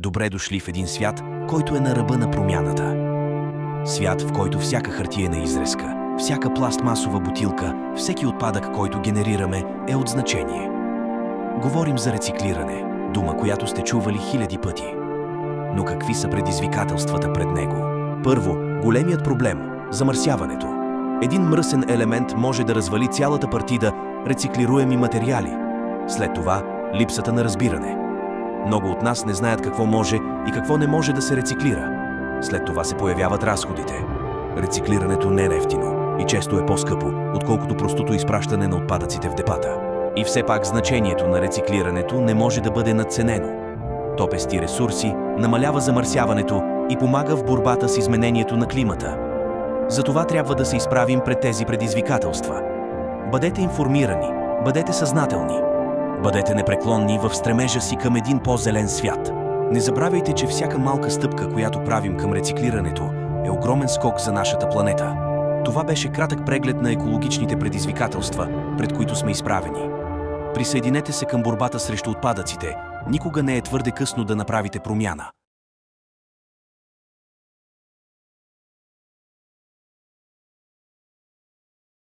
Добре дошли в един свят, който е на ръба на промяната. Свят, в който всяка хартиена изрезка, всяка пластмасова бутилка, всеки отпадък, който генерираме, е от значение. Говорим за рециклиране, дума, която сте чували хиляди пъти. Но какви са предизвикателствата пред него? Първо, големият проблем – замърсяването. Един мръсен елемент може да развали цялата партида рециклируеми материали. След това – липсата на разбиране. Много от нас не знаят какво може и какво не може да се рециклира. След това се появяват разходите. Рециклирането не е евтино и често е по-скъпо, отколкото простото изпращане на отпадъците в депата. И все пак значението на рециклирането не може да бъде надценено. То пести ресурси, намалява замърсяването и помага в борбата с изменението на климата. Затова трябва да се изправим пред тези предизвикателства. Бъдете информирани, бъдете съзнателни. Бъдете непреклонни в стремежа си към един по-зелен свят. Не забравяйте, че всяка малка стъпка, която правим към рециклирането, е огромен скок за нашата планета. Това беше кратък преглед на екологичните предизвикателства, пред които сме изправени. Присъединете се към борбата срещу отпадъците. Никога не е твърде късно да направите промяна.